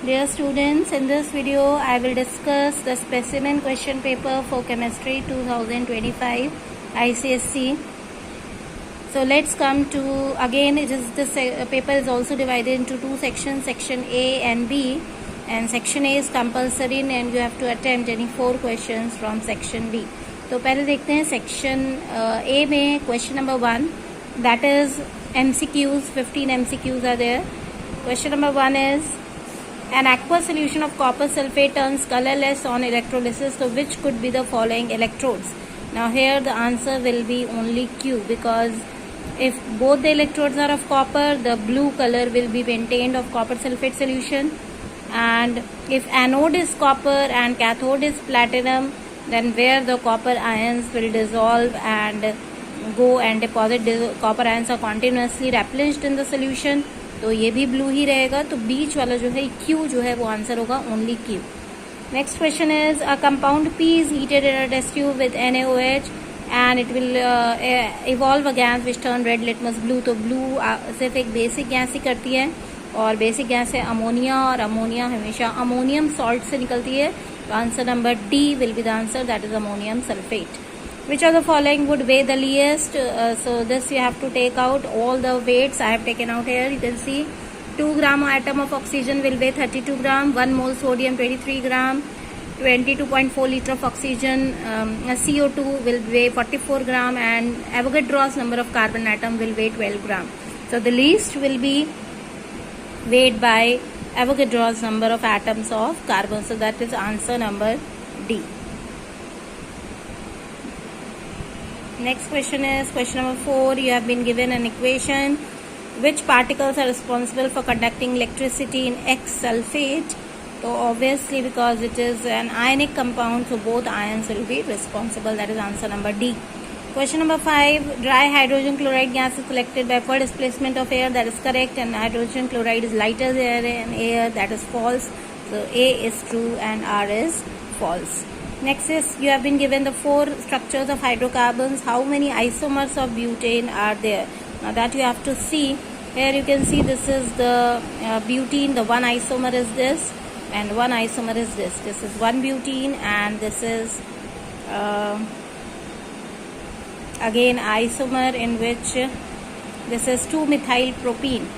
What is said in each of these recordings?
Dear students, in this video I will discuss the specimen question paper for chemistry 2025 ICSE. So let's come to, again it is this paper is also divided into two sections, section A and B, and section A is compulsory and you have to attempt any 4 questions from section B. तो पहले देखते हैं section A में question number 1, that is MCQs. 15 MCQs are there. Question number 1 is, an aqueous solution of copper sulfate turns colorless on electrolysis, so which could be the following electrodes? Now here the answer will be only Q, because if both the electrodes are of copper, the blue color will be maintained of copper sulfate solution, and if anode is copper and cathode is platinum, then where the copper ions will dissolve and go and deposit, copper ions are continuously replenished in the solution, तो ये भी blue ही रहेगा. तो बीच वाला जो है Q जो है वो आंसर होगा only Q. Next question is, a compound P is heated in a test tube with NaOH and it will evolve a gas which turn red litmus blue. तो ब्लू सिर्फ एक बेसिक गैस ही करती है, और basic gas है ammonia, और ammonia हमेशा अमोनियम सॉल्ट से निकलती है. तो answer number D will be the answer, that is ammonium sulphate. Which of the following would weigh the least? So this you have to take out all the weights I have taken out here. You can see 2 gram atom of oxygen will weigh 32 gram, 1 mole sodium 23 gram, 22.4 liter of oxygen, CO2 will weigh 44 gram, and Avogadro's number of carbon atom will weigh 12 gram. So the least will be weighed by Avogadro's number of atoms of carbon. So that is answer number D. Next question is question number 4. You have been given an equation. Which particles are responsible for conducting electricity in X sulfate? So obviously because it is an ionic compound, so both ions will be responsible. That is answer number D. Question number 5. Dry hydrogen chloride gas is collected by per displacement of air. That is correct. And hydrogen chloride is lighter than air. That is false. So A is true and R is false. Next is, you have been given the 4 structures of hydrocarbons. How many isomers of butane are there? Now that you have to see. Here you can see this is the butene. The one isomer is this, and one isomer is this. This is one butene, and this is again isomer in which this is 2-methyl propene.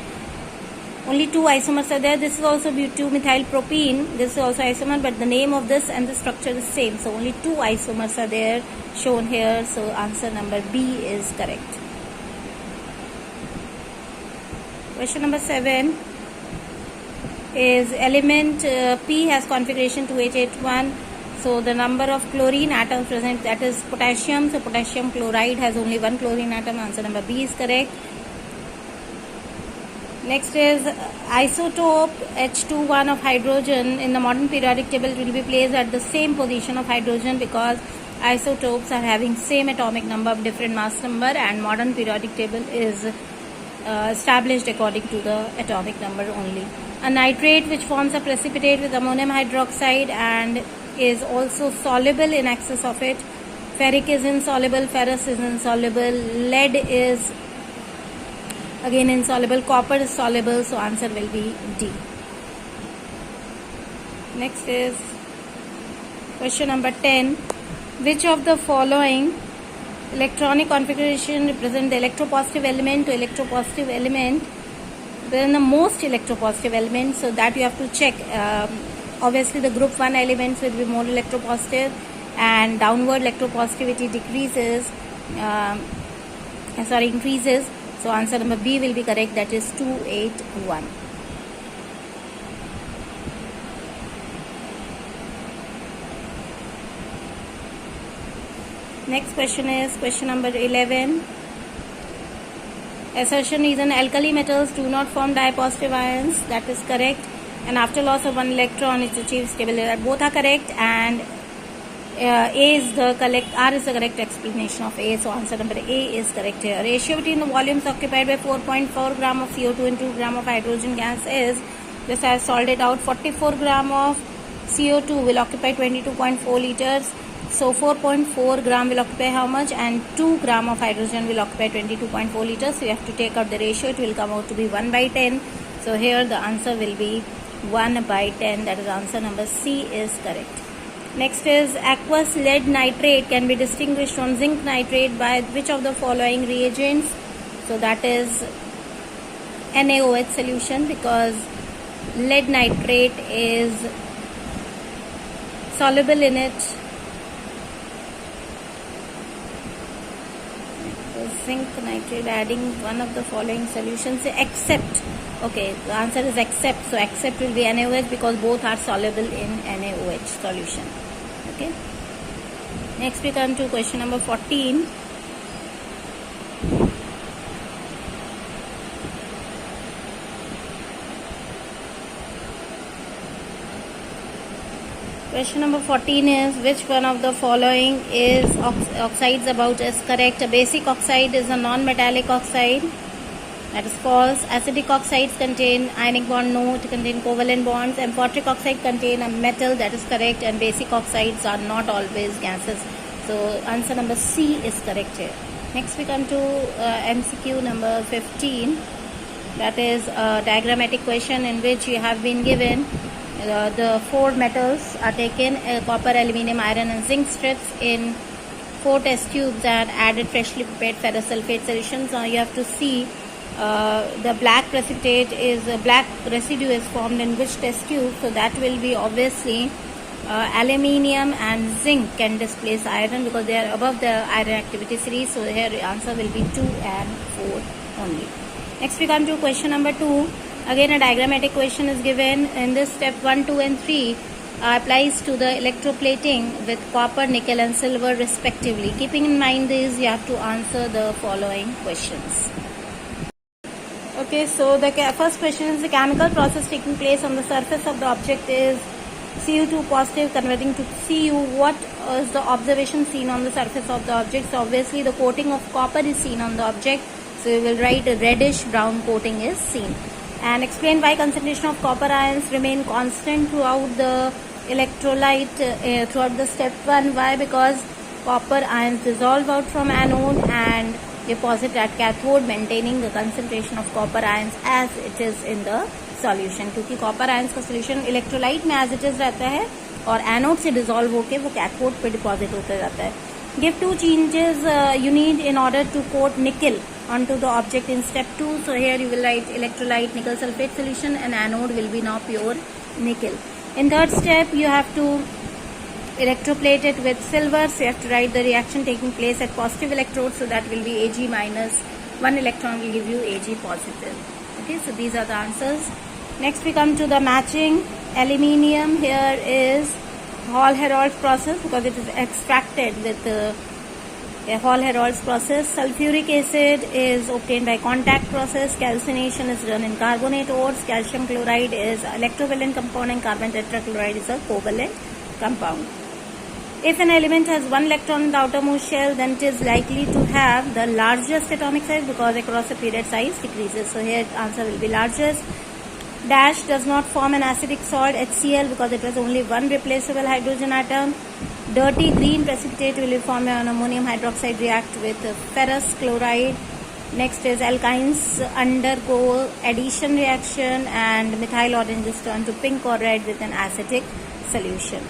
Only 2 isomers are there. This is also 2-methyl propene. This is also isomer, but the name of this and the structure is same. So only 2 isomers are there shown here. So answer number B is correct. Question number 7 is, element P has configuration 2H81. So the number of chlorine atoms present, that is potassium. So potassium chloride has only 1 chlorine atom. Answer number B is correct. Next is, isotope H21 of hydrogen in the modern periodic table will be placed at the same position of hydrogen, because isotopes are having same atomic number of different mass number, and modern periodic table is established according to the atomic number only. A nitrate which forms a precipitate with ammonium hydroxide and is also soluble in excess of it. Ferric is insoluble, ferrous is insoluble, lead is again insoluble, copper is soluble, so answer will be D. Next is question number 10. Which of the following electronic configuration represent the electropositive element? To electropositive element, then the most electropositive element, so that you have to check. Obviously the group 1 elements will be more electropositive, and downward electropositivity increases. So answer number B will be correct, that is 281. Next question is question number 11. Assertion is, an alkali metals do not form dipositive ions. That is correct. And after loss of 1 electron it achieves stability. Both are correct, and R is the correct explanation of A. So answer number A is correct here. Ratio between the volumes occupied by 4.4 gram of CO2 and 2 gram of hydrogen gas is, this I have solved it out. 44 gram of CO2 will occupy 22.4 liters. So 4.4 gram will occupy how much, and 2 gram of hydrogen will occupy 22.4 liters. So you have to take out the ratio. It will come out to be 1/10. So here the answer will be 1/10. That is answer number C is correct. Next is aqueous lead nitrate can be distinguished from zinc nitrate by which of the following reagents? So that is NaOH solution, because lead nitrate is soluble in it. So zinc nitrate adding one of the following solutions except, okay, the answer is except. So except will be NaOH because both are soluble in NaOH solution. Okay. Next we come to question number 14. Question number 14 is which one of the following is oxides about is correct? A basic oxide is a non-metallic oxide. That is false. Acidic oxides contain ionic bond, no, to contain covalent bonds. Amphoteric oxide contain a metal, that is correct. And basic oxides are not always gases. So answer number C is correct here. Next we come to MCQ number 15. That is a diagrammatic question in which you have been given the four metals are taken, copper, aluminium, iron and zinc strips in 4 test tubes and added freshly prepared ferrous sulfate solutions. Now you have to see the black precipitate is a black residue is formed in which test tube. So that will be obviously aluminium and zinc can displace iron because they are above the iron activity series. So here the answer will be 2 and 4 only. Next we come to question number 2. Again a diagrammatic question is given. In this step 1, 2 and 3 applies to the electroplating with copper, nickel and silver respectively. Keeping in mind this, you have to answer the following questions. Okay, so the first question is the chemical process taking place on the surface of the object is Cu2 positive converting to Cu. What is the observation seen on the surface of the object? So obviously the coating of copper is seen on the object. So we will write a reddish brown coating is seen. And explain why concentration of copper ions remain constant throughout the electrolyte throughout the step 1. Why? Because copper ions dissolve out from anode and deposit at cathode, maintaining the concentration of copper ions as it is in the solution. क्योंकि copper ions का solution electrolyte में as it is रहता है और anode से dissolve होके वो cathode पे deposit होते जाता है. Give 2 changes you need in order to coat nickel onto the object in step 2. So here you will write electrolyte nickel sulfate solution and anode will be now pure nickel. In third step you have to electroplate it with silver. So you have to write the reaction taking place at positive electrode. So that will be Ag minus 1 electron will give you Ag positive. Okay, so these are the answers. Next we come to the matching. Aluminium here is Hall-Heroult process because it is extracted with a Hall-Heroult process. Sulfuric acid is obtained by contact process. Calcination is done in carbonate ores. Calcium chloride is electrovalent compound and carbon tetrachloride is a covalent compound. If an element has 1 electron in the outermost shell, then it is likely to have the largest atomic size because across the period size decreases. So here answer will be largest. Dash does not form an acidic salt HCl because it has only one replaceable hydrogen atom. Dirty green precipitate will form an ammonium hydroxide react with ferrous chloride. Next is alkynes undergo addition reaction and methyl oranges turn to pink or red with an acidic solution.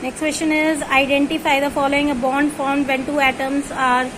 Next question is identify the following. A bond formed when 2 atoms are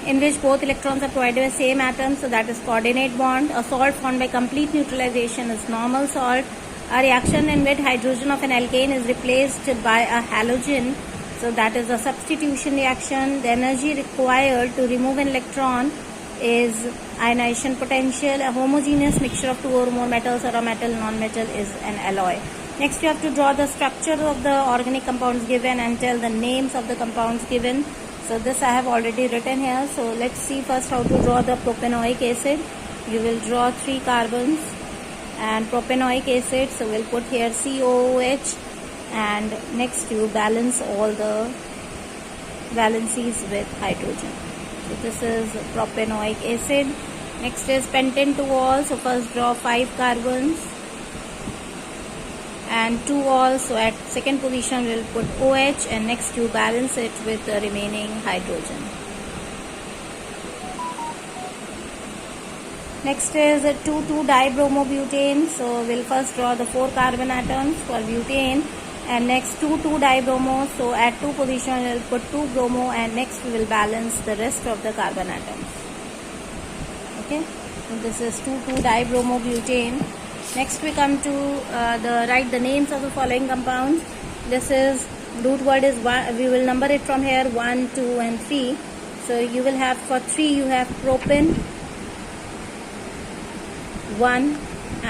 in which both electrons are provided by same atom, so that is coordinate bond. A salt formed by complete neutralization is normal salt. A reaction in which hydrogen of an alkane is replaced by a halogen, so that is a substitution reaction. The energy required to remove an electron is ionization potential. A homogeneous mixture of 2 or more metals or a metal non-metal is an alloy. Next you have to draw the structure of the organic compounds given and tell the names of the compounds given. So this I have already written here. So let's see first how to draw the propanoic acid. You will draw 3 carbons and propanoic acid. So we'll put here COOH and next you balance all the valencies with hydrogen. So this is propanoic acid. Next is pentane 2-ol. So first draw 5 carbons and 2 all. So at second position we'll put OH, and next you balance it with the remaining hydrogen. Next is 2,2-dibromobutane. So we'll first draw the 4 carbon atoms for butane, and next 2,2-dibromo. So at 2 position we'll put 2 bromo, and next we will balance the rest of the carbon atoms. Okay, so this is 2,2-dibromobutane. Next we come to write the names of the following compounds. This is root word is 1. We will number it from here 1, 2 and 3. So you will have for 3 you have propane 1,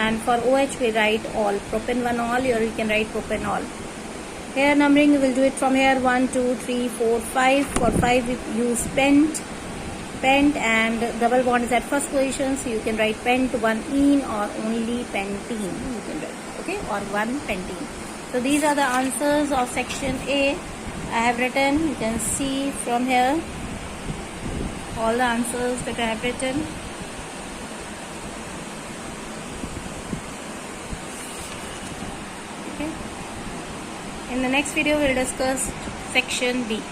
and for OH we write all, propane 1 all, or you can write propane all. Here numbering we will do it from here 1, 2, 3, 4, 5. For 5 we use pent, and double bond is at first position, so you can write pent 1-ene or only pentene you can write, okay, or 1 pentene. So these are the answers of section A. I have written, you can see from here all the answers that I have written. Okay. In the next video we'll discuss section B.